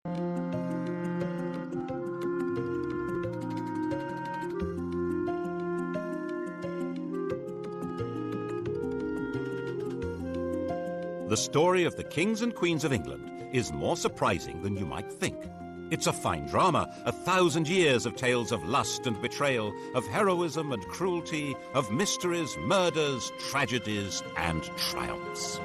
The story of the kings and queens of England is more surprising than you might think. It's a fine drama, 1,000 years of tales of lust and betrayal, of heroism and cruelty, of mysteries, murders, tragedies, and triumphs.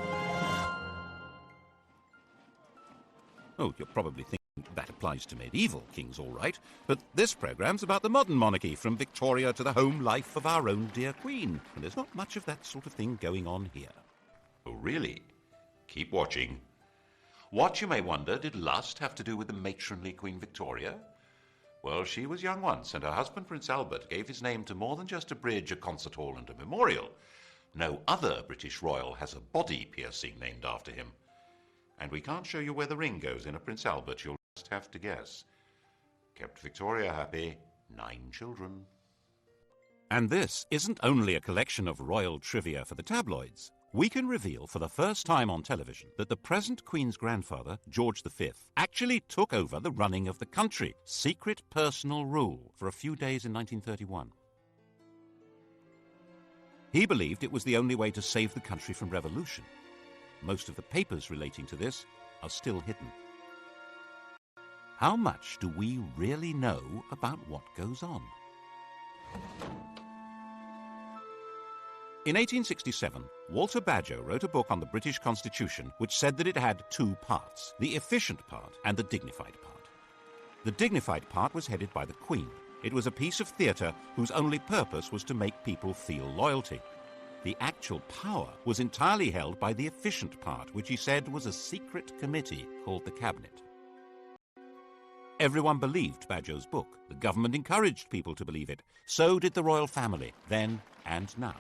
Oh, you're probably thinking that applies to medieval kings, all right, but this programme's about the modern monarchy, from Victoria to the home life of our own dear Queen, and there's not much of that sort of thing going on here. Oh, really? Keep watching. What, you may wonder, did lust have to do with the matronly Queen Victoria? Well, she was young once, and her husband, Prince Albert, gave his name to more than just a bridge, a concert hall, and a memorial. No other British royal has a body piercing named after him. And we can't show you where the ring goes in a Prince Albert, you'll just have to guess. Kept Victoria happy, 9 children. And this isn't only a collection of royal trivia for the tabloids. We can reveal for the first time on television that the present Queen's grandfather, George V, actually took over the running of the country, secret personal rule, for a few days in 1931. He believed it was the only way to save the country from revolution. Most of the papers relating to this are still hidden. How much do we really know about what goes on? In 1867, Walter Bagehot wrote a book on the British Constitution which said that it had 2 parts, the efficient part and the dignified part. The dignified part was headed by the Queen. It was a piece of theatre whose only purpose was to make people feel loyalty. The actual power was entirely held by the efficient part, which he said was a secret committee called the Cabinet. Everyone believed Bagehot's book. The government encouraged people to believe it. So did the royal family, then and now.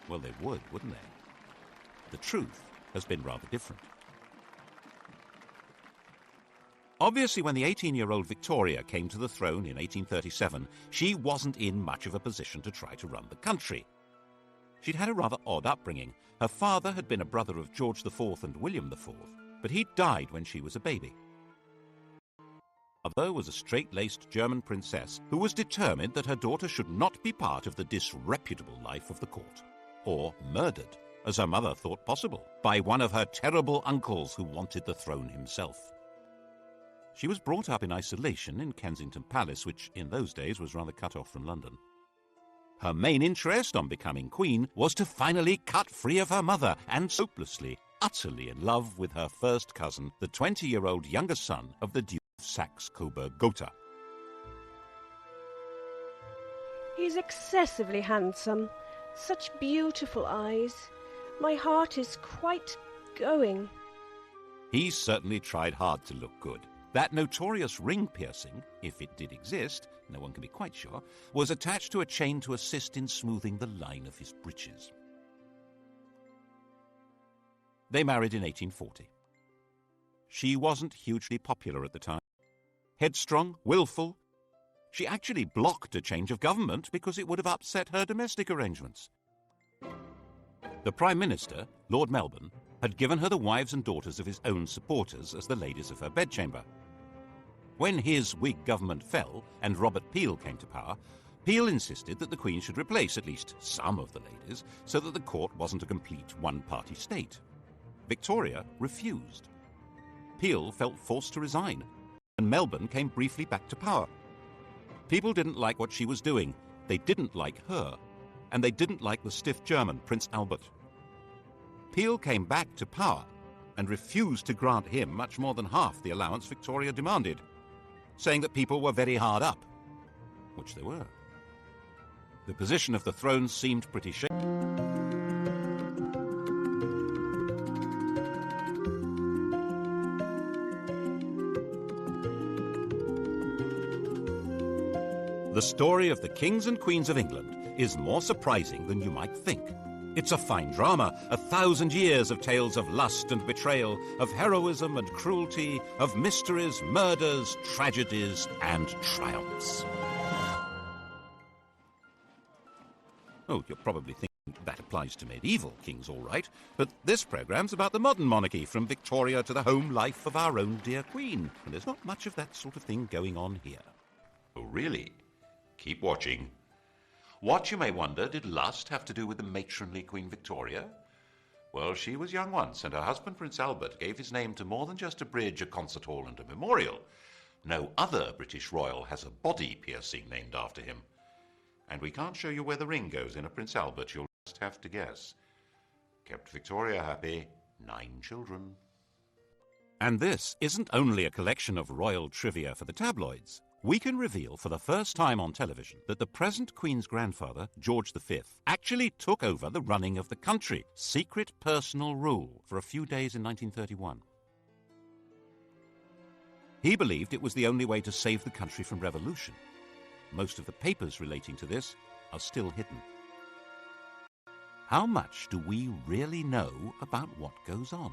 Well, they would, wouldn't they? The truth has been rather different. Obviously, when the 18-year-old Victoria came to the throne in 1837, she wasn't in much of a position to try to run the country. She'd had a rather odd upbringing. Her father had been a brother of George IV and William IV, but he died when she was a baby. Her mother was a straight-laced German princess who was determined that her daughter should not be part of the disreputable life of the court, or murdered, as her mother thought possible, by one of her terrible uncles who wanted the throne himself. She was brought up in isolation in Kensington Palace, which in those days was rather cut off from London. Her main interest on becoming queen was to finally cut free of her mother, and hopelessly, utterly in love with her first cousin, the 20-year-old younger son of the Duke of Saxe-Coburg-Gotha. He's excessively handsome. Such beautiful eyes. My heart is quite going. He certainly tried hard to look good. That notorious ring piercing, if it did exist, no one can be quite sure, was attached to a chain to assist in smoothing the line of his breeches. They married in 1840. She wasn't hugely popular at the time. Headstrong, willful. She actually blocked a change of government because it would have upset her domestic arrangements. The Prime Minister, Lord Melbourne, had given her the wives and daughters of his own supporters as the ladies of her bedchamber. When his Whig government fell and Robert Peel came to power, Peel insisted that the Queen should replace at least some of the ladies so that the court wasn't a complete one-party state. Victoria refused. Peel felt forced to resign, and Melbourne came briefly back to power. People didn't like what she was doing. They didn't like her. And they didn't like the stiff German, Prince Albert. Peel came back to power and refused to grant him much more than half the allowance Victoria demanded, saying that people were very hard up, which they were. The position of the throne seemed pretty shaky. The story of the kings and queens of England is more surprising than you might think. It's a fine drama, 1,000 years of tales of lust and betrayal, of heroism and cruelty, of mysteries, murders, tragedies, and triumphs. Oh, you're probably thinking That applies to medieval kings, all right, but this programme's about the modern monarchy, from Victoria to the home life of our own dear Queen, and there's not much of that sort of thing going on here. Oh, really? Keep watching. What, you may wonder, did lust have to do with the matronly Queen Victoria? Well, she was young once, and her husband, Prince Albert, gave his name to more than just a bridge, a concert hall, and a memorial. No other British royal has a body piercing named after him. And we can't show you where the ring goes in a Prince Albert, you'll just have to guess. Kept Victoria happy, 9 children. And this isn't only a collection of royal trivia for the tabloids. We can reveal for the first time on television that the present Queen's grandfather, George V, actually took over the running of the country, secret personal rule, for a few days in 1931. He believed it was the only way to save the country from revolution. Most of the papers relating to this are still hidden. How much do we really know about what goes on?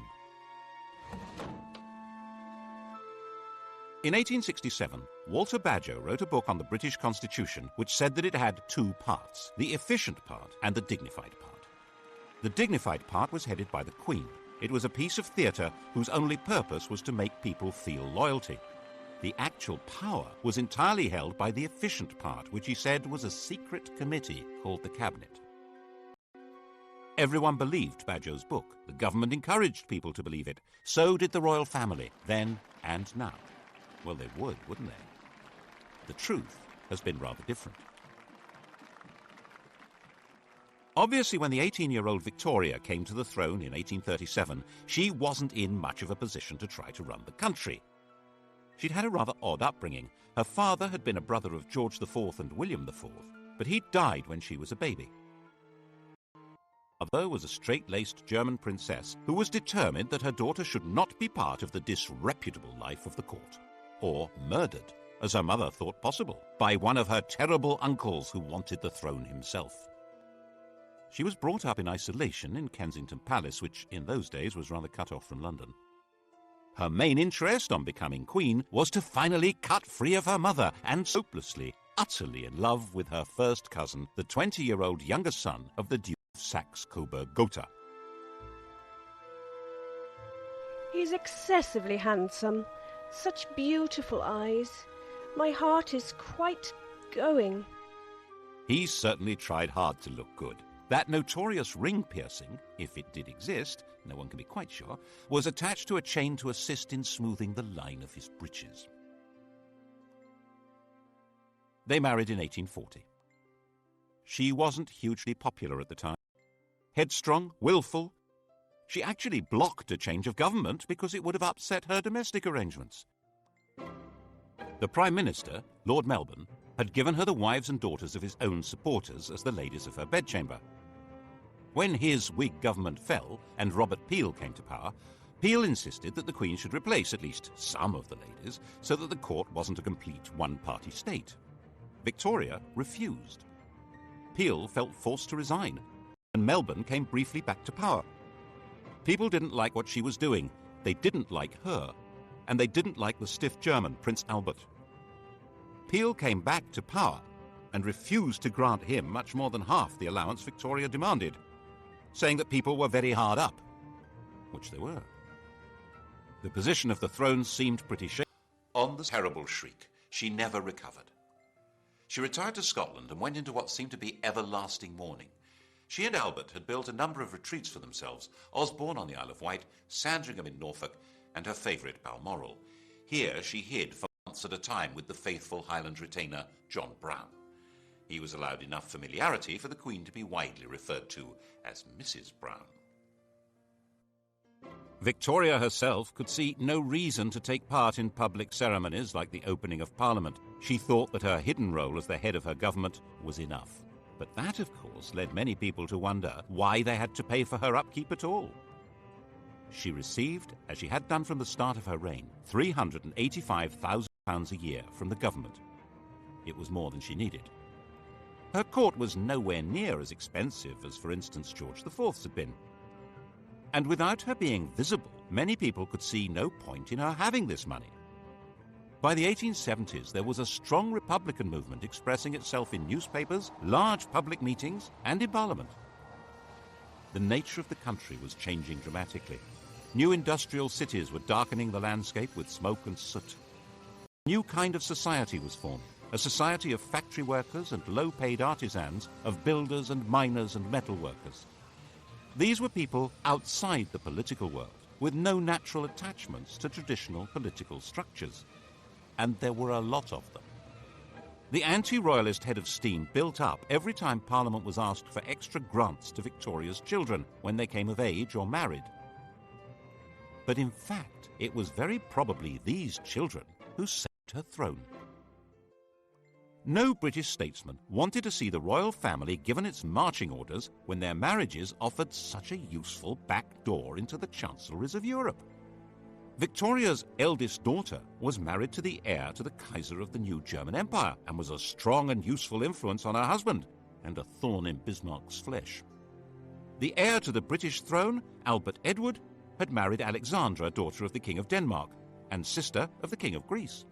In 1867, Walter Bagehot wrote a book on the British Constitution which said that it had 2 parts, the efficient part and the dignified part. The dignified part was headed by the Queen. It was a piece of theatre whose only purpose was to make people feel loyalty. The actual power was entirely held by the efficient part, which he said was a secret committee called the Cabinet. Everyone believed Bagehot's book. The government encouraged people to believe it. So did the royal family, then and now. Well, they would, wouldn't they? The truth has been rather different. Obviously, when the 18-year-old Victoria came to the throne in 1837, she wasn't in much of a position to try to run the country. She'd had a rather odd upbringing. Her father had been a brother of George IV and William IV, but he'd died when she was a baby. Her mother was a straight-laced German princess who was determined that her daughter should not be part of the disreputable life of the court, or murdered, as her mother thought possible, by one of her terrible uncles who wanted the throne himself. She was brought up in isolation in Kensington Palace, which in those days was rather cut off from London. Her main interest on becoming queen was to finally cut free of her mother, and hopelessly, utterly in love with her first cousin, the 20-year-old younger son of the Duke of Saxe-Coburg-Gotha. He's excessively handsome. Such beautiful eyes. My heart is quite going. He certainly tried hard to look good. That notorious ring piercing, if it did exist, no one can be quite sure, was attached to a chain to assist in smoothing the line of his breeches. They married in 1840. She wasn't hugely popular at the time. Headstrong, willful. She actually blocked a change of government because it would have upset her domestic arrangements. The Prime Minister, Lord Melbourne, had given her the wives and daughters of his own supporters as the ladies of her bedchamber. When his Whig government fell and Robert Peel came to power, Peel insisted that the Queen should replace at least some of the ladies so that the court wasn't a complete one-party state. Victoria refused. Peel felt forced to resign, and Melbourne came briefly back to power. People didn't like what she was doing. They didn't like her, and they didn't like the stiff German, Prince Albert. Peel came back to power and refused to grant him much more than half the allowance Victoria demanded, saying that people were very hard up, which they were. The position of the throne seemed pretty shaky. On the terrible shriek, she never recovered. She retired to Scotland and went into what seemed to be everlasting mourning. She and Albert had built a number of retreats for themselves, Osborne on the Isle of Wight, Sandringham in Norfolk, and her favourite Balmoral. Here she hid for months at a time with the faithful Highland retainer John Brown. He was allowed enough familiarity for the Queen to be widely referred to as Mrs. Brown. Victoria herself could see no reason to take part in public ceremonies like the opening of Parliament. She thought that her hidden role as the head of her government was enough. But that, of course, led many people to wonder why they had to pay for her upkeep at all. She received, as she had done from the start of her reign, £385,000 a year from the government. It was more than she needed. Her court was nowhere near as expensive as, for instance, George IV's had been. And without her being visible, many people could see no point in her having this money. By the 1870s, there was a strong Republican movement expressing itself in newspapers, large public meetings, and in Parliament. the nature of the country was changing dramatically. New industrial cities were darkening the landscape with smoke and soot. A new kind of society was formed, a society of factory workers and low-paid artisans, of builders and miners and metal workers. These were people outside the political world, with no natural attachments to traditional political structures. And there were a lot of them. The anti-royalist head of steam built up every time Parliament was asked for extra grants to Victoria's children when they came of age or married. But in fact, it was very probably these children who saved her throne. No British statesman wanted to see the royal family given its marching orders when their marriages offered such a useful back door into the chancelleries of Europe. Victoria's eldest daughter was married to the heir to the Kaiser of the new German Empire and was a strong and useful influence on her husband and a thorn in Bismarck's flesh. The heir to the British throne, Albert Edward, had married Alexandra, daughter of the King of Denmark and sister of the King of Greece.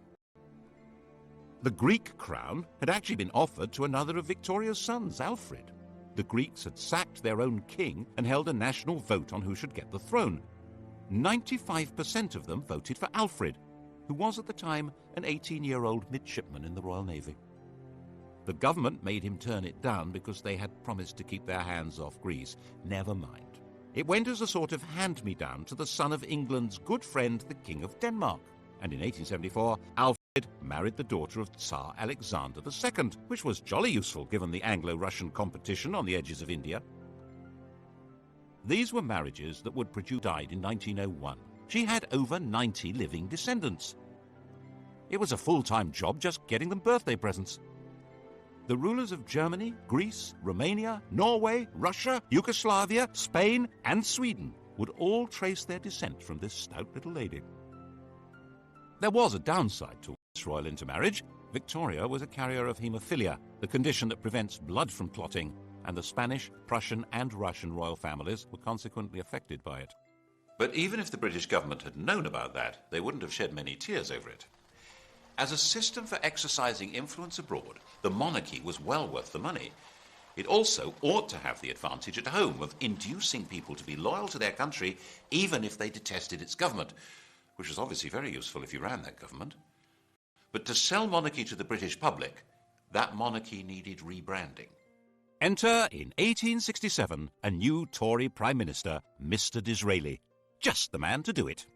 The Greek crown had actually been offered to another of Victoria's sons, Alfred. The Greeks had sacked their own king and held a national vote on who should get the throne. 95% of them voted for Alfred, who was at the time an 18-year-old midshipman in the Royal Navy. The government made him turn it down because they had promised to keep their hands off Greece. Never mind. It went as a sort of hand-me-down to the son of England's good friend, the King of Denmark. And in 1874, Alfred married the daughter of Tsar Alexander II, which was jolly useful given the Anglo-Russian competition on the edges of India. These were marriages that would produce died in 1901. She had over 90 living descendants. It was a full-time job just getting them birthday presents. The rulers of Germany, Greece, Romania, Norway, Russia, Yugoslavia, Spain, and Sweden would all trace their descent from this stout little lady. There was a downside to this royal intermarriage. Victoria was a carrier of haemophilia, the condition that prevents blood from clotting, and the Spanish, Prussian, and Russian royal families were consequently affected by it. But even if the British government had known about that, they wouldn't have shed many tears over it. As a system for exercising influence abroad, the monarchy was well worth the money. It also ought to have the advantage at home of inducing people to be loyal to their country, even if they detested its government, which was obviously very useful if you ran that government. But to sell monarchy to the British public, that monarchy needed rebranding. Enter, in 1867, a new Tory Prime Minister, Mr. Disraeli. Just the man to do it.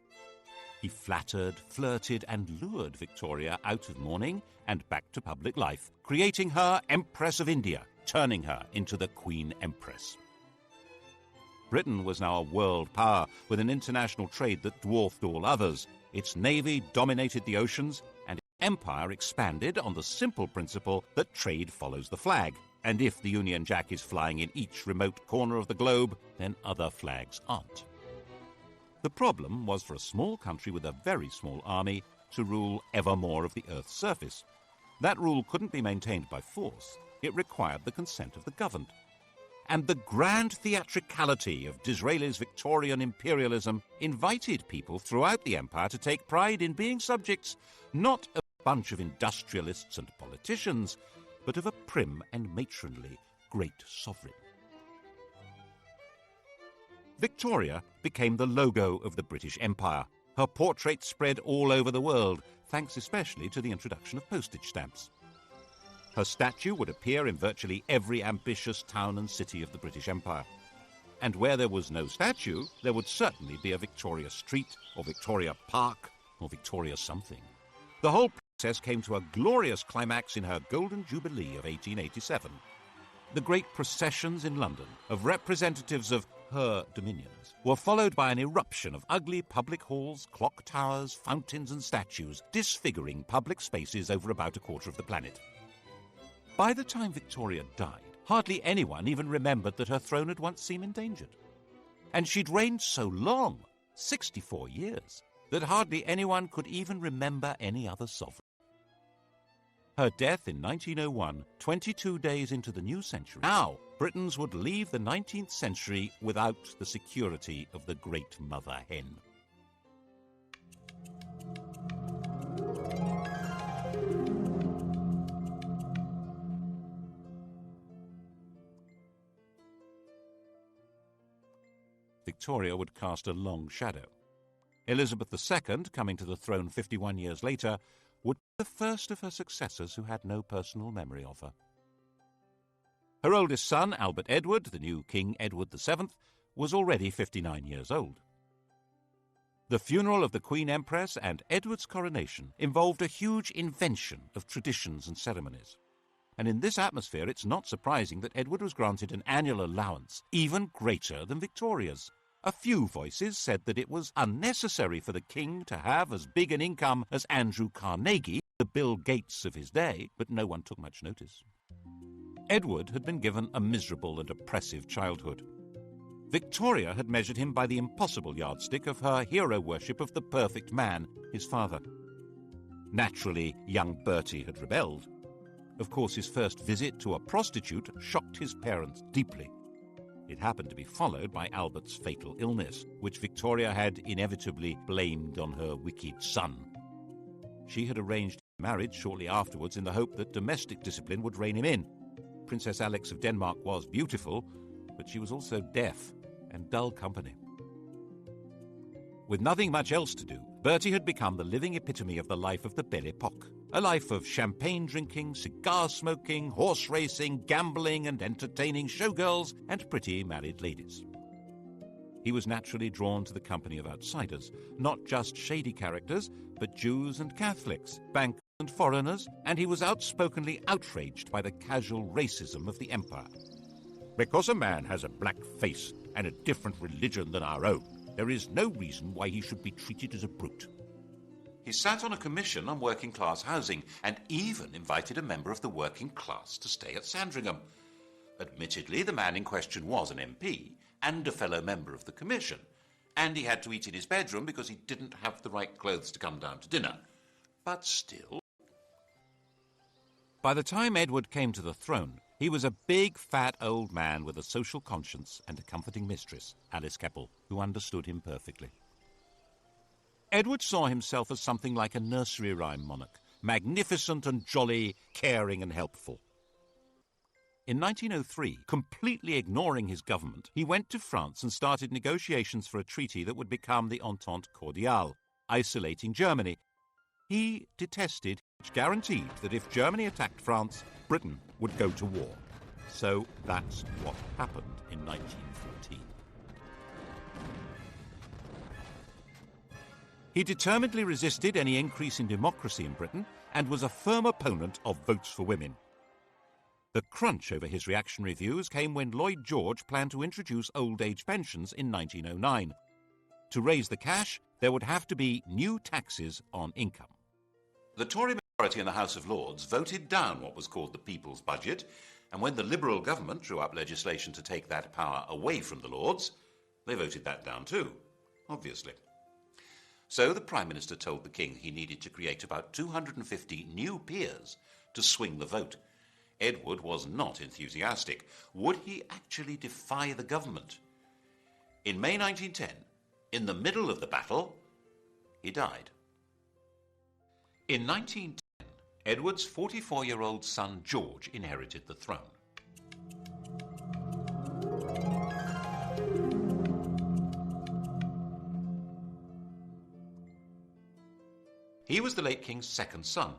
He flattered, flirted, and lured Victoria out of mourning and back to public life, creating her Empress of India, turning her into the Queen Empress. Britain was now a world power with an international trade that dwarfed all others. Its navy dominated the oceans, and its empire expanded on the simple principle that trade follows the flag. And if the Union Jack is flying in each remote corner of the globe, then other flags aren't. The problem was for a small country with a very small army to rule ever more of the Earth's surface. That rule couldn't be maintained by force. It required the consent of the governed. And the grand theatricality of Disraeli's Victorian imperialism invited people throughout the empire to take pride in being subjects, not of a bunch of industrialists and politicians, but of a prim and matronly great sovereign. Victoria became the logo of the British Empire. Her portrait spread all over the world, thanks especially to the introduction of postage stamps. Her statue would appear in virtually every ambitious town and city of the British Empire. And where there was no statue, there would certainly be a Victoria Street, or Victoria Park, or Victoria something. The whole process came to a glorious climax in her Golden Jubilee of 1887. The great processions in London of representatives of her dominions were followed by an eruption of ugly public halls, clock towers, fountains and statues, disfiguring public spaces over about a quarter of the planet. By the time Victoria died, hardly anyone even remembered that her throne had once seemed endangered. And she'd reigned so long, 64 years, that hardly anyone could even remember any other sovereign. Her death in 1901, 22 days into the new century. Now, Britons would leave the 19th century without the security of the great mother hen. Victoria would cast a long shadow. Elizabeth II, coming to the throne 51 years later, would be the first of her successors who had no personal memory of her. Her oldest son, Albert Edward, the new King Edward VII, was already 59 years old. The funeral of the Queen Empress and Edward's coronation involved a huge invention of traditions and ceremonies. And in this atmosphere, it's not surprising that Edward was granted an annual allowance even greater than Victoria's. A few voices said that it was unnecessary for the king to have as big an income as Andrew Carnegie, the Bill Gates of his day, but no one took much notice. Edward had been given a miserable and oppressive childhood. Victoria had measured him by the impossible yardstick of her hero worship of the perfect man, his father. Naturally, young Bertie had rebelled. Of course, his first visit to a prostitute shocked his parents deeply. It happened to be followed by Albert's fatal illness, which Victoria had inevitably blamed on her wicked son. She had arranged marriage shortly afterwards in the hope that domestic discipline would rein him in. Princess Alix of Denmark was beautiful, but she was also deaf and dull company. With nothing much else to do, Bertie had become the living epitome of the life of the Belle Epoque, a life of champagne drinking, cigar smoking, horse racing, gambling and entertaining showgirls and pretty married ladies. He was naturally drawn to the company of outsiders, not just shady characters, but Jews and Catholics, bankers and foreigners, and he was outspokenly outraged by the casual racism of the empire. Because a man has a black face and a different religion than our own, there is no reason why he should be treated as a brute. He sat on a commission on working-class housing and even invited a member of the working class to stay at Sandringham. Admittedly, the man in question was an MP and a fellow member of the commission, and he had to eat in his bedroom because he didn't have the right clothes to come down to dinner. But still... By the time Edward came to the throne, he was a big, fat old man with a social conscience and a comforting mistress, Alice Keppel, who understood him perfectly. Edward saw himself as something like a nursery rhyme monarch, magnificent and jolly, caring and helpful. In 1903, completely ignoring his government, he went to France and started negotiations for a treaty that would become the Entente Cordiale, isolating Germany. He detested, which guaranteed that if Germany attacked France, Britain would go to war. So that's what happened in 1914. He determinedly resisted any increase in democracy in Britain and was a firm opponent of votes for women. The crunch over his reactionary views came when Lloyd George planned to introduce old age pensions in 1909. To raise the cash, there would have to be new taxes on income. The Tory majority in the House of Lords voted down what was called the People's Budget, and when the Liberal government drew up legislation to take that power away from the Lords, they voted that down too, obviously. So the Prime Minister told the King he needed to create about 250 new peers to swing the vote. Edward was not enthusiastic. Would he actually defy the government? In May 1910, in the middle of the battle, he died. In 1910, Edward's 44-year-old son George inherited the throne. He was the late King's second son.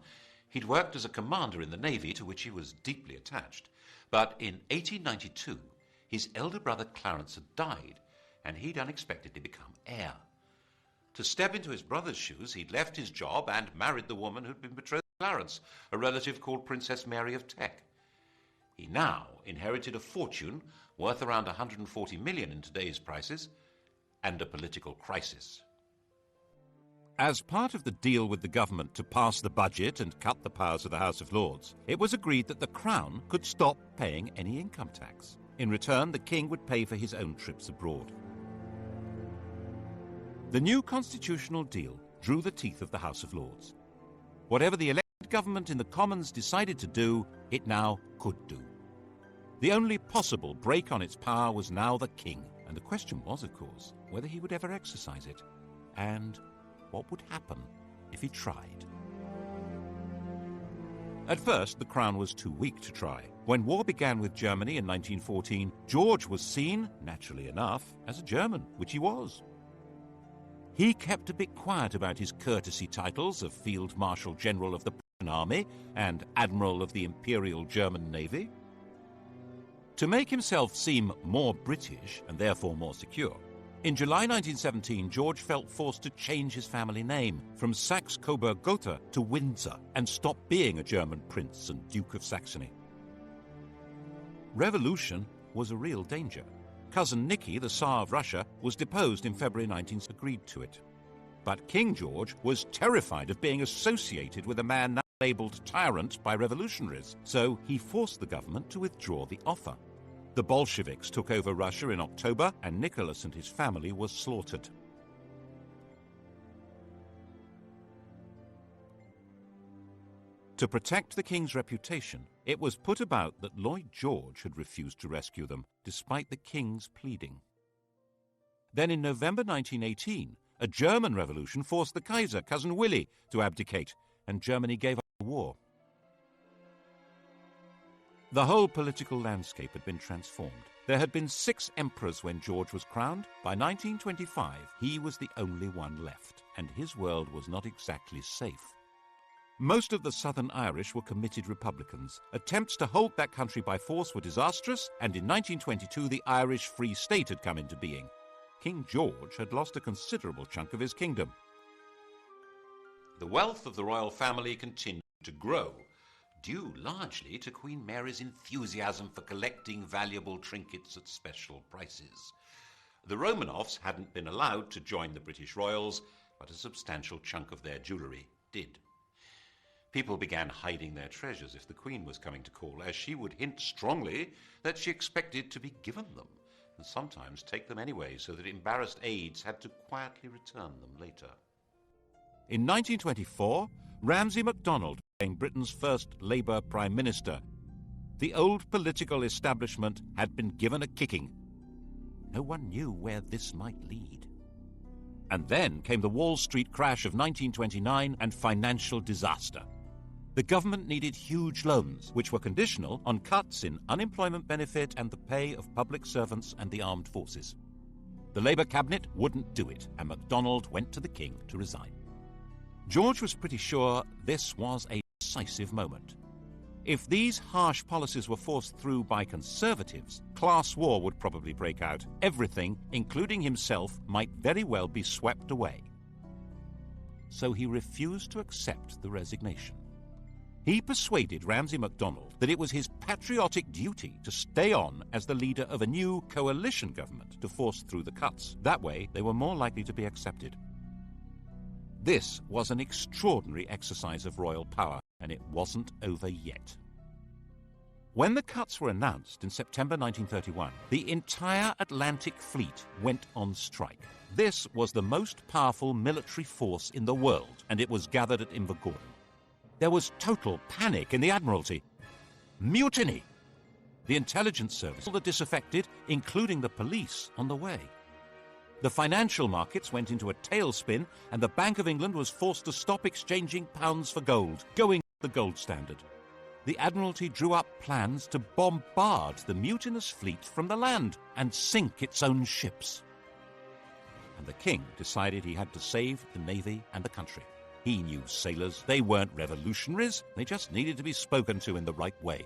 He'd worked as a commander in the Navy, to which he was deeply attached. But in 1892, his elder brother Clarence had died, and he'd unexpectedly become heir. To step into his brother's shoes, he'd left his job and married the woman who'd been betrothed to Clarence, a relative called Princess Mary of Teck. He now inherited a fortune worth around 140 million in today's prices, and a political crisis. As part of the deal with the government to pass the budget and cut the powers of the House of Lords, it was agreed that the Crown could stop paying any income tax. In return, the King would pay for his own trips abroad. The new constitutional deal drew the teeth of the House of Lords. Whatever the elected government in the Commons decided to do, it now could do. The only possible break on its power was now the King, and the question was, of course, whether he would ever exercise it, and what would happen if he tried. At first, the crown was too weak to try. When war began with Germany in 1914, George was seen, naturally enough, as a German, which he was. He kept a bit quiet about his courtesy titles of Field Marshal General of the Prussian Army and Admiral of the Imperial German Navy. To make himself seem more British and therefore more secure, in July 1917, George felt forced to change his family name from Saxe-Coburg-Gotha to Windsor and stop being a German prince and Duke of Saxony. Revolution was a real danger. Cousin Nicky, the Tsar of Russia, was deposed in February 1917, agreed to it. But King George was terrified of being associated with a man now labelled tyrant by revolutionaries, so he forced the government to withdraw the offer. The Bolsheviks took over Russia in October, and Nicholas and his family were slaughtered. To protect the king's reputation, it was put about that Lloyd George had refused to rescue them, despite the king's pleading. Then in November 1918, a German revolution forced the Kaiser, Cousin Willie, to abdicate, and Germany gave up the war. The whole political landscape had been transformed. There had been 6 emperors when George was crowned. By 1925, he was the only one left, and his world was not exactly safe. Most of the Southern Irish were committed Republicans. Attempts to hold that country by force were disastrous, and in 1922 the Irish Free State had come into being. King George had lost a considerable chunk of his kingdom. The wealth of the royal family continued to grow, due largely to Queen Mary's enthusiasm for collecting valuable trinkets at special prices. The Romanovs hadn't been allowed to join the British royals, but a substantial chunk of their jewellery did. People began hiding their treasures if the Queen was coming to call, as she would hint strongly that she expected to be given them, and sometimes take them anyway, so that embarrassed aides had to quietly return them later. In 1924, Ramsay MacDonald became Britain's first Labour Prime Minister. The old political establishment had been given a kicking. No one knew where this might lead. And then came the Wall Street crash of 1929 and financial disaster. The government needed huge loans, which were conditional on cuts in unemployment benefit and the pay of public servants and the armed forces. The Labour cabinet wouldn't do it, and MacDonald went to the King to resign. George was pretty sure this was a decisive moment. If these harsh policies were forced through by Conservatives, class war would probably break out. Everything, including himself, might very well be swept away. So he refused to accept the resignation. He persuaded Ramsay MacDonald that it was his patriotic duty to stay on as the leader of a new coalition government to force through the cuts. That way, they were more likely to be accepted. This was an extraordinary exercise of royal power, and it wasn't over yet. When the cuts were announced in September 1931, the entire Atlantic Fleet went on strike. This was the most powerful military force in the world, and it was gathered at Invergordon. There was total panic in the Admiralty. Mutiny! The intelligence service, all the disaffected, including the police, on the way. The financial markets went into a tailspin, and the Bank of England was forced to stop exchanging pounds for gold, going the gold standard. The Admiralty drew up plans to bombard the mutinous fleet from the land and sink its own ships. And the King decided he had to save the Navy and the country. He knew sailors. They weren't revolutionaries. They just needed to be spoken to in the right way.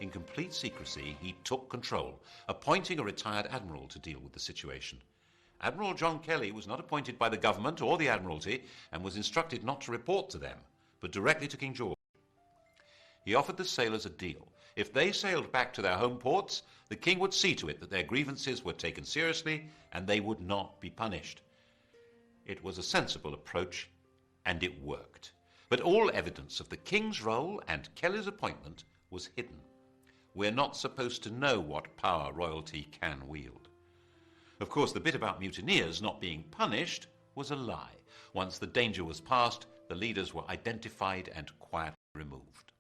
In complete secrecy, he took control, appointing a retired admiral to deal with the situation. Admiral John Kelly was not appointed by the government or the Admiralty and was instructed not to report to them, but directly to King George. He offered the sailors a deal. If they sailed back to their home ports, the King would see to it that their grievances were taken seriously and they would not be punished. It was a sensible approach, and it worked. But all evidence of the King's role and Kelly's appointment was hidden. We're not supposed to know what power royalty can wield. Of course, the bit about mutineers not being punished was a lie. Once the danger was past, the leaders were identified and quietly removed.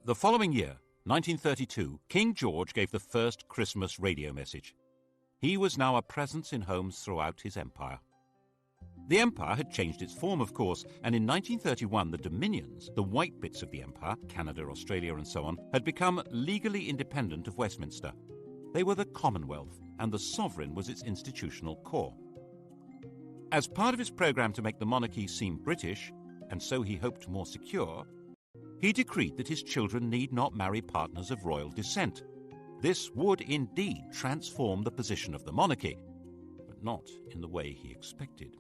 The following year, 1932, King George gave the first Christmas radio message. He was now a presence in homes throughout his empire. The empire had changed its form, of course, and in 1931 the dominions, the white bits of the empire, Canada, Australia and so on, had become legally independent of Westminster. They were the Commonwealth, and the sovereign was its institutional core. As part of his programme to make the monarchy seem British, and so he hoped more secure, he decreed that his children need not marry partners of royal descent. This would indeed transform the position of the monarchy, but not in the way he expected.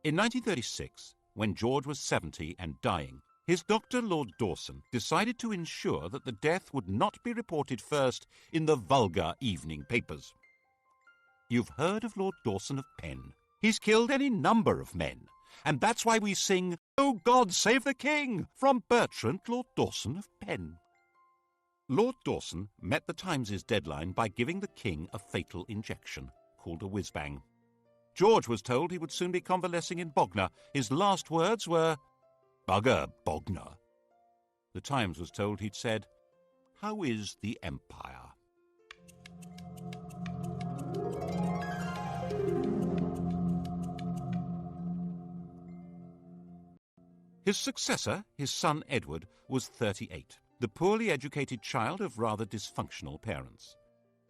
In 1936, when George was 70 and dying, his doctor, Lord Dawson, decided to ensure that the death would not be reported first in the vulgar evening papers. You've heard of Lord Dawson of Penn. He's killed any number of men, and that's why we sing, "Oh God, save the King," from Bertrand, Lord Dawson of Penn. Lord Dawson met the Times' deadline by giving the King a fatal injection, called a whiz-bang. George was told he would soon be convalescing in Bognor. His last words were, "Bugger Bognor." The Times was told he'd said, "How is the Empire?" His successor, his son Edward, was 38, the poorly educated child of rather dysfunctional parents.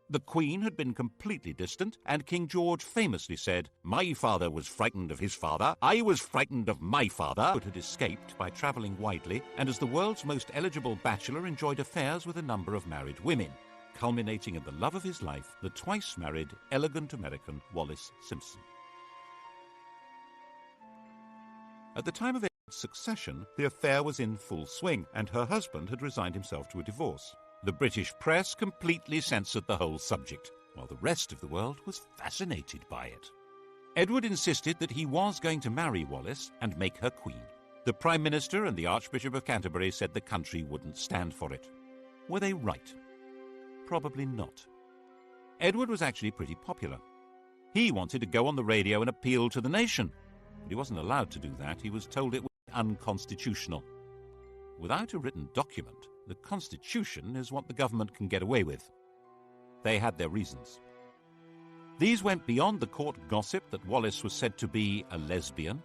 The Queen had been completely distant, and King George famously said, "My father was frightened of his father, I was frightened of my father." Edward had escaped by travelling widely, and as the world's most eligible bachelor enjoyed affairs with a number of married women, culminating in the love of his life, the twice-married, elegant American Wallis Simpson. At the time of Edward's succession, the affair was in full swing, and her husband had resigned himself to a divorce. The British press completely censored the whole subject, while the rest of the world was fascinated by it. Edward insisted that he was going to marry Wallis and make her queen. The Prime Minister and the Archbishop of Canterbury said the country wouldn't stand for it. Were they right? Probably not. Edward was actually pretty popular. He wanted to go on the radio and appeal to the nation, but he wasn't allowed to do that. He was told it was unconstitutional. Without a written document, the Constitution is what the government can get away with. They had their reasons. These went beyond the court gossip that Wallis was said to be a lesbian,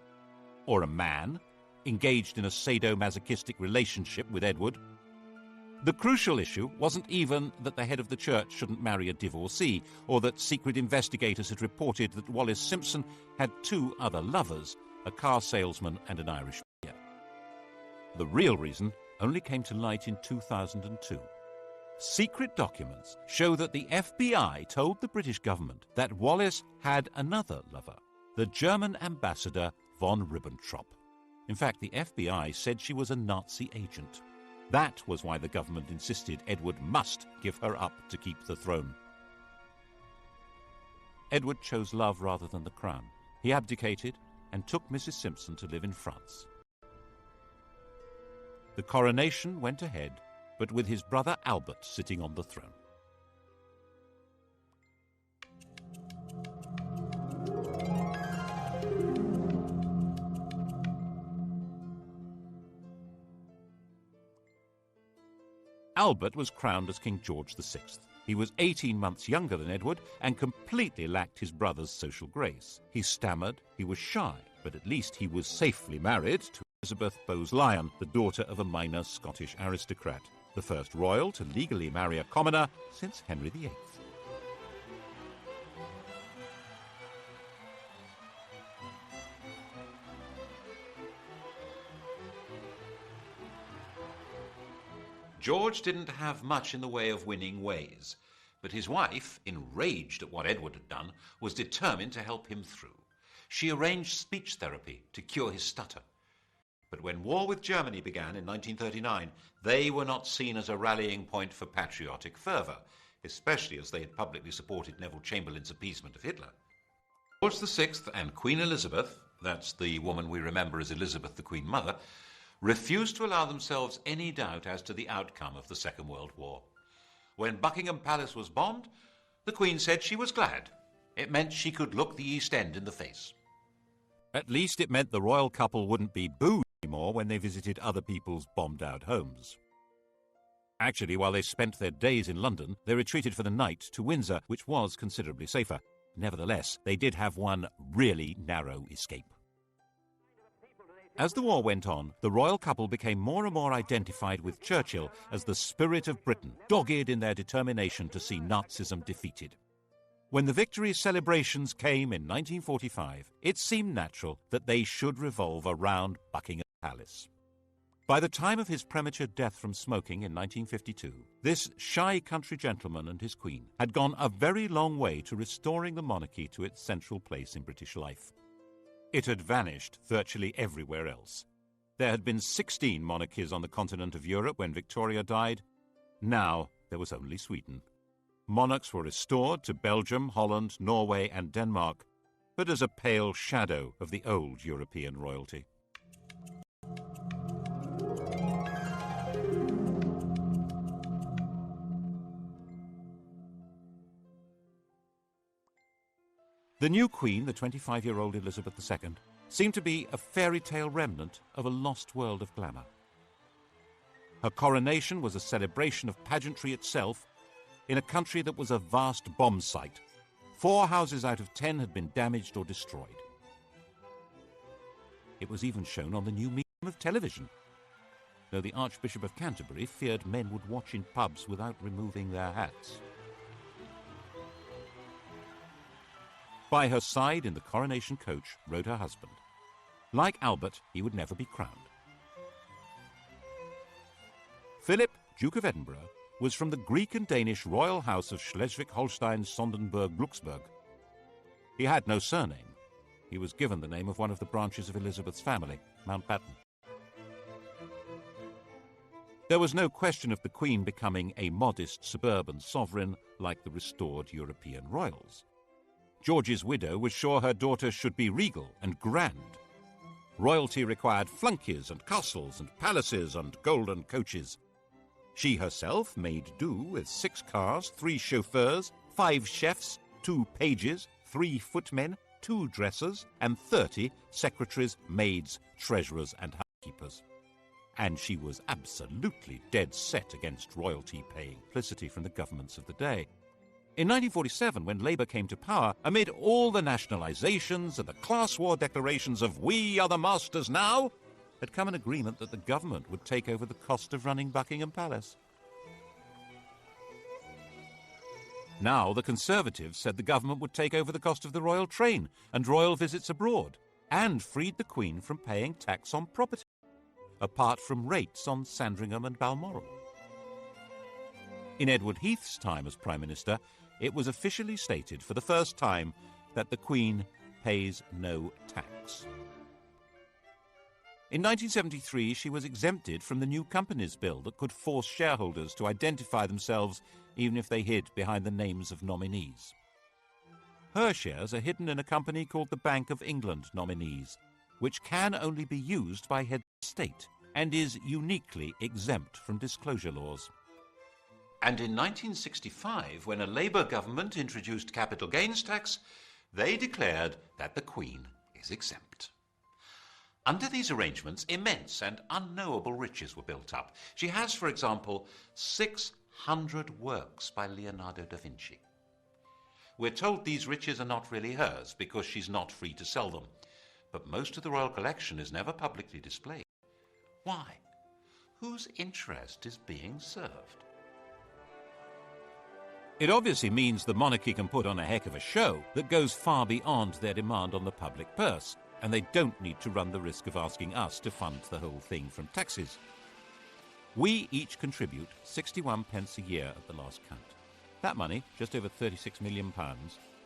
or a man, engaged in a sadomasochistic relationship with Edward. The crucial issue wasn't even that the head of the church shouldn't marry a divorcee, or that secret investigators had reported that Wallis Simpson had 2 other lovers, a car salesman and an Irish peer. The real reason only came to light in 2002. Secret documents show that the FBI told the British government that Wallis had another lover, the German ambassador von Ribbentrop. In fact, the FBI said she was a Nazi agent. That was why the government insisted Edward must give her up to keep the throne. Edward chose love rather than the crown. He abdicated and took Mrs. Simpson to live in France. The coronation went ahead, but with his brother Albert sitting on the throne. Albert was crowned as King George VI. He was 18 months younger than Edward and completely lacked his brother's social grace. He stammered, he was shy, but at least he was safely married to Elizabeth Bowes-Lyon, the daughter of a minor Scottish aristocrat, the first royal to legally marry a commoner since Henry VIII. George didn't have much in the way of winning ways, but his wife, enraged at what Edward had done, was determined to help him through. She arranged speech therapy to cure his stutter. But when war with Germany began in 1939, they were not seen as a rallying point for patriotic fervour, especially as they had publicly supported Neville Chamberlain's appeasement of Hitler. George VI and Queen Elizabeth, that's the woman we remember as Elizabeth the Queen Mother, refused to allow themselves any doubt as to the outcome of the Second World War. When Buckingham Palace was bombed, the Queen said she was glad. It meant she could look the East End in the face. At least it meant the royal couple wouldn't be booed anymore when they visited other people's bombed-out homes. Actually, while they spent their days in London, they retreated for the night to Windsor, which was considerably safer. Nevertheless, they did have one really narrow escape. As the war went on, the royal couple became more and more identified with Churchill as the spirit of Britain, dogged in their determination to see Nazism defeated. When the victory celebrations came in 1945, it seemed natural that they should revolve around Buckingham Palace. By the time of his premature death from smoking in 1952, this shy country gentleman and his queen had gone a very long way to restoring the monarchy to its central place in British life. It had vanished virtually everywhere else. There had been 16 monarchies on the continent of Europe when Victoria died. Now there was only Sweden. Monarchs were restored to Belgium, Holland, Norway and Denmark, but as a pale shadow of the old European royalty. The new queen, the 25-year-old Elizabeth II, seemed to be a fairy tale remnant of a lost world of glamour. Her coronation was a celebration of pageantry itself in a country that was a vast bomb site. 4 houses out of 10 had been damaged or destroyed. It was even shown on the new medium of television, though the Archbishop of Canterbury feared men would watch in pubs without removing their hats. By her side in the coronation coach rode her husband. Like Albert, he would never be crowned. Philip, Duke of Edinburgh, was from the Greek and Danish royal house of Schleswig-Holstein-Sonderburg-Glücksburg. He had no surname. He was given the name of one of the branches of Elizabeth's family, Mountbatten. There was no question of the Queen becoming a modest suburban sovereign like the restored European royals. George's widow was sure her daughter should be regal and grand. Royalty required flunkies and castles and palaces and golden coaches. She herself made do with 6 cars, 3 chauffeurs, 5 chefs, 2 pages, 3 footmen, 2 dressers, and 30 secretaries, maids, treasurers, and housekeepers. And she was absolutely dead set against royalty paying publicity from the governments of the day. In 1947, when Labour came to power, amid all the nationalisations and the class war declarations of "we are the masters now," had come an agreement that the government would take over the cost of running Buckingham Palace. Now the Conservatives said the government would take over the cost of the royal train and royal visits abroad, and freed the Queen from paying tax on property, apart from rates on Sandringham and Balmoral. In Edward Heath's time as Prime Minister, it was officially stated for the first time that the Queen pays no tax. In 1973, she was exempted from the new Companies Bill that could force shareholders to identify themselves even if they hid behind the names of nominees. Her shares are hidden in a company called the Bank of England Nominees, which can only be used by heads of state and is uniquely exempt from disclosure laws. And in 1965, when a Labour government introduced capital gains tax, they declared that the Queen is exempt. Under these arrangements, immense and unknowable riches were built up. She has, for example, 600 works by Leonardo da Vinci. We're told these riches are not really hers because she's not free to sell them, but most of the royal collection is never publicly displayed. Why? Whose interest is being served? It obviously means the monarchy can put on a heck of a show that goes far beyond their demand on the public purse, and they don't need to run the risk of asking us to fund the whole thing from taxes. We each contribute 61 pence a year at the last count. That money, just over £36 million,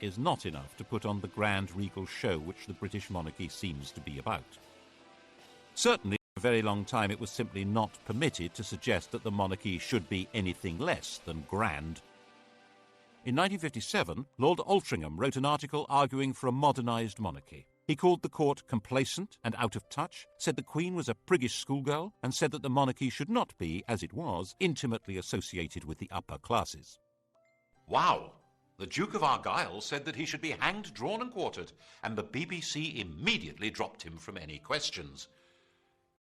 is not enough to put on the grand regal show which the British monarchy seems to be about. Certainly, for a very long time it was simply not permitted to suggest that the monarchy should be anything less than grand. In 1957, Lord Altrincham wrote an article arguing for a modernised monarchy. He called the court complacent and out of touch, said the Queen was a priggish schoolgirl, and said that the monarchy should not be, as it was, intimately associated with the upper classes. Wow! The Duke of Argyll said that he should be hanged, drawn and quartered, and the BBC immediately dropped him from any questions.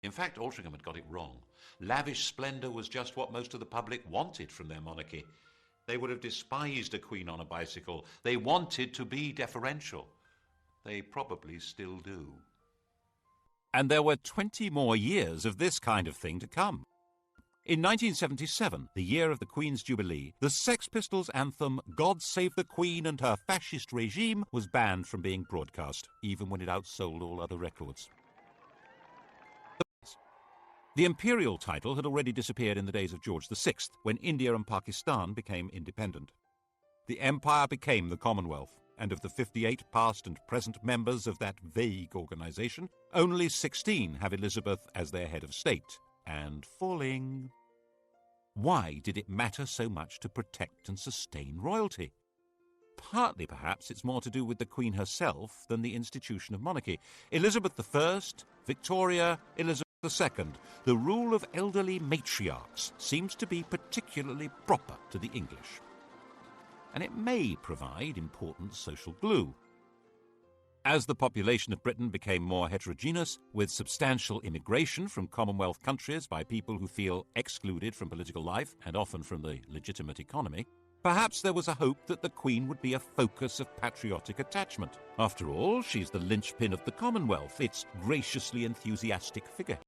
In fact, Altrincham had got it wrong. Lavish splendour was just what most of the public wanted from their monarchy. They would have despised a queen on a bicycle. They wanted to be deferential. They probably still do. And there were 20 more years of this kind of thing to come. In 1977, the year of the Queen's Jubilee, the Sex Pistols' anthem God Save the Queen and Her Fascist Regime was banned from being broadcast, even when it outsold all other records. The imperial title had already disappeared in the days of George VI, when India and Pakistan became independent. The empire became the Commonwealth, and of the 58 past and present members of that vague organisation, only 16 have Elizabeth as their head of state, and falling. Why did it matter so much to protect and sustain royalty? Partly, perhaps, it's more to do with the Queen herself than the institution of monarchy. Elizabeth I, Victoria, Elizabeth II, the rule of elderly matriarchs seems to be particularly proper to the English. And it may provide important social glue. As the population of Britain became more heterogeneous, with substantial immigration from Commonwealth countries by people who feel excluded from political life and often from the legitimate economy, perhaps there was a hope that the Queen would be a focus of patriotic attachment. After all, she's the linchpin of the Commonwealth, its graciously enthusiastic figurehead.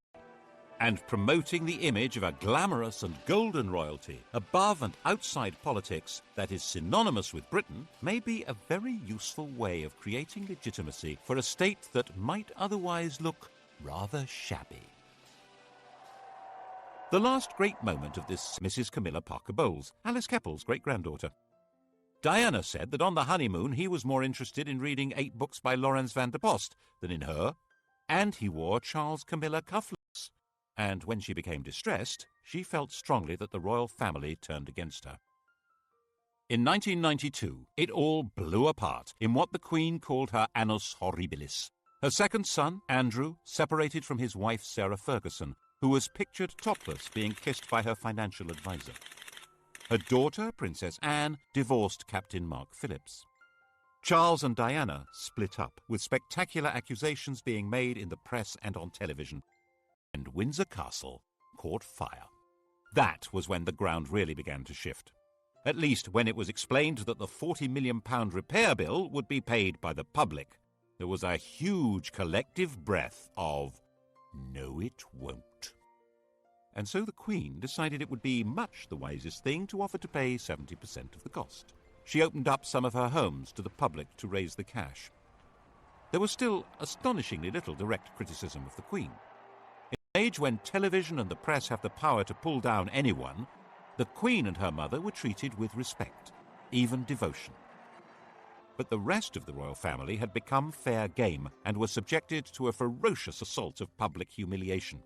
And promoting the image of a glamorous and golden royalty above and outside politics that is synonymous with Britain may be a very useful way of creating legitimacy for a state that might otherwise look rather shabby. The last great moment of this Mrs. Camilla Parker Bowles, Alice Keppel's great-granddaughter. Diana said that on the honeymoon he was more interested in reading 8 books by Laurens van der Post than in her, and he wore Charles Camilla cufflinks. And when she became distressed, she felt strongly that the royal family turned against her. In 1992, it all blew apart in what the Queen called her annus horribilis. Her second son, Andrew, separated from his wife Sarah Ferguson, who was pictured topless being kissed by her financial advisor. Her daughter, Princess Anne, divorced Captain Mark Phillips. Charles and Diana split up, with spectacular accusations being made in the press and on television. And Windsor Castle caught fire. That was when the ground really began to shift. At least when it was explained that the £40 million repair bill would be paid by the public. There was a huge collective breath of, "No, it won't." And so the Queen decided it would be much the wisest thing to offer to pay 70% of the cost. She opened up some of her homes to the public to raise the cash. There was still astonishingly little direct criticism of the Queen. In an age when television and the press have the power to pull down anyone, the Queen and her mother were treated with respect, even devotion. But the rest of the royal family had become fair game and were subjected to a ferocious assault of public humiliation.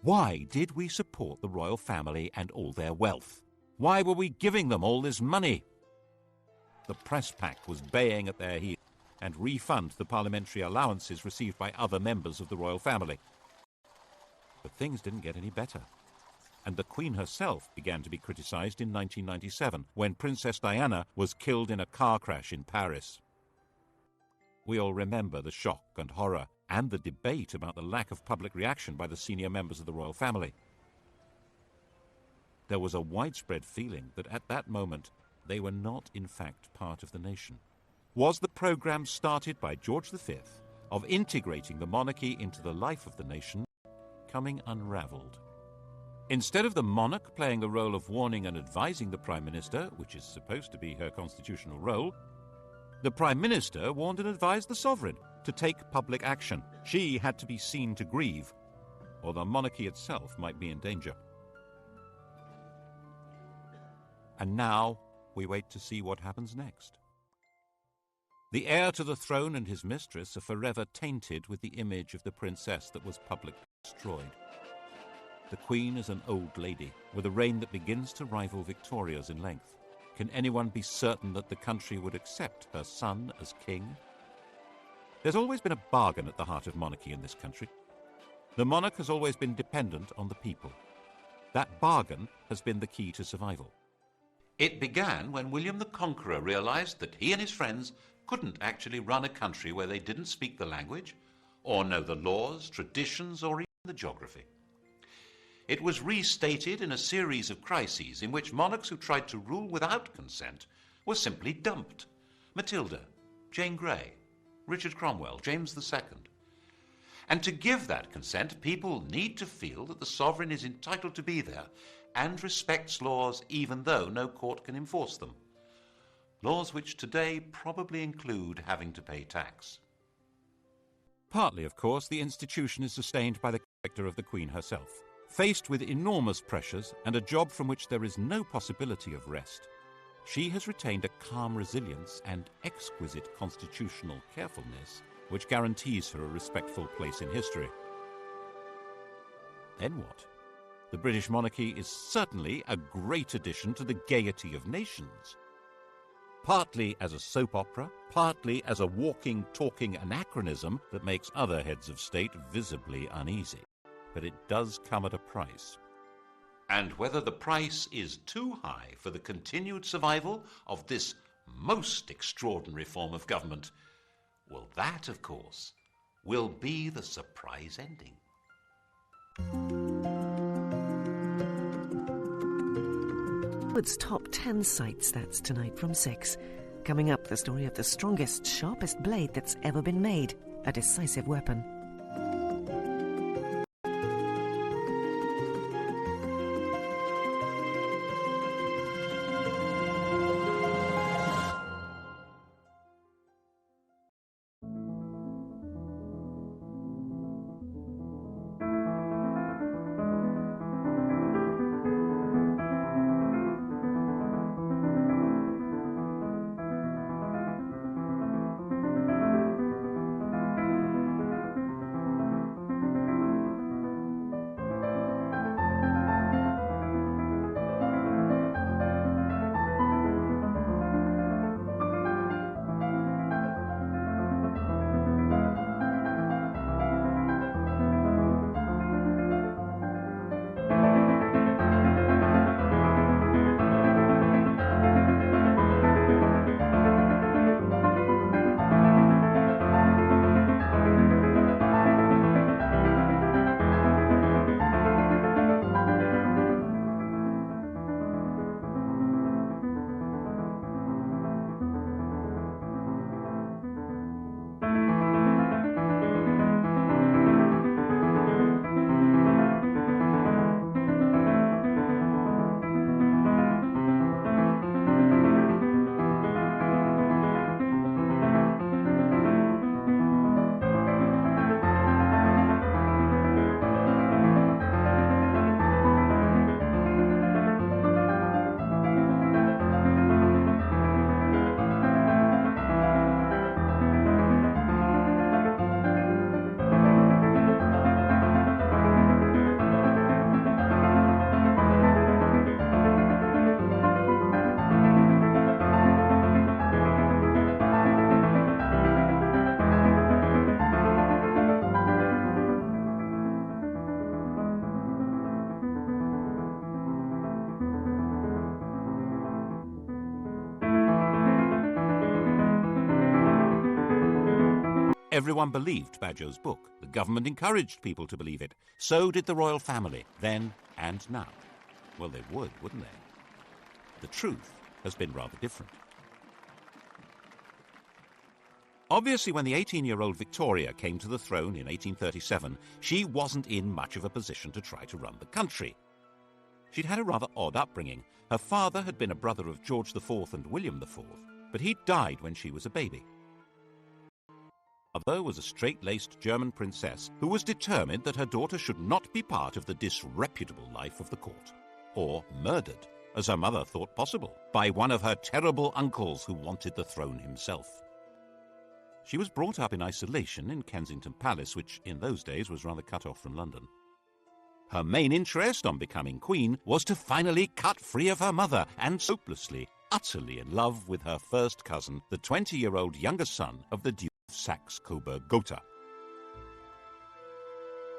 Why did we support the royal family and all their wealth? Why were we giving them all this money? The press pack was baying at their heels and refund the parliamentary allowances received by other members of the royal family. But things didn't get any better. And the Queen herself began to be criticised in 1997, when Princess Diana was killed in a car crash in Paris. We all remember the shock and horror and the debate about the lack of public reaction by the senior members of the royal family. There was a widespread feeling that at that moment they were not in fact part of the nation. Was the programme started by George V of integrating the monarchy into the life of the nation coming unravelled? Instead of the monarch playing the role of warning and advising the Prime Minister, which is supposed to be her constitutional role, the Prime Minister warned and advised the sovereign to take public action. She had to be seen to grieve, or the monarchy itself might be in danger. And now we wait to see what happens next. The heir to the throne and his mistress are forever tainted with the image of the princess that was publicly destroyed. The Queen is an old lady, with a reign that begins to rival Victoria's in length. Can anyone be certain that the country would accept her son as king? There's always been a bargain at the heart of monarchy in this country. The monarch has always been dependent on the people. That bargain has been the key to survival. It began when William the Conqueror realized that he and his friends couldn't actually run a country where they didn't speak the language, or know the laws, traditions, or even the geography. It was restated in a series of crises in which monarchs who tried to rule without consent were simply dumped. Matilda, Jane Grey, Richard Cromwell, James II. And to give that consent, people need to feel that the sovereign is entitled to be there and respects laws even though no court can enforce them. Laws which today probably include having to pay tax. Partly, of course, the institution is sustained by the character of the Queen herself. Faced with enormous pressures and a job from which there is no possibility of rest, she has retained a calm resilience and exquisite constitutional carefulness which guarantees her a respectful place in history. Then what? The British monarchy is certainly a great addition to the gaiety of nations. Partly as a soap opera, partly as a walking, talking anachronism that makes other heads of state visibly uneasy. But it does come at a price. And whether the price is too high for the continued survival of this most extraordinary form of government, well, that, of course, will be the surprise ending. Hollywood's top 10 sites, that's tonight from 6. Coming up, the story of the strongest, sharpest blade that's ever been made, a decisive weapon. Everyone believed Badger's book. The government encouraged people to believe it. So did the royal family, then and now. Well, they would, wouldn't they? The truth has been rather different. Obviously, when the 18-year-old Victoria came to the throne in 1837, she wasn't in much of a position to try to run the country. She'd had a rather odd upbringing. Her father had been a brother of George IV and William IV, but he died when she was a baby. Her mother was a straight-laced German princess who was determined that her daughter should not be part of the disreputable life of the court, or murdered, as her mother thought possible, by one of her terrible uncles who wanted the throne himself. She was brought up in isolation in Kensington Palace, which in those days was rather cut off from London. Her main interest on becoming queen was to finally cut free of her mother and hopelessly, utterly in love with her first cousin, the 20-year-old younger son of the Duke of Saxe-Coburg-Gotha,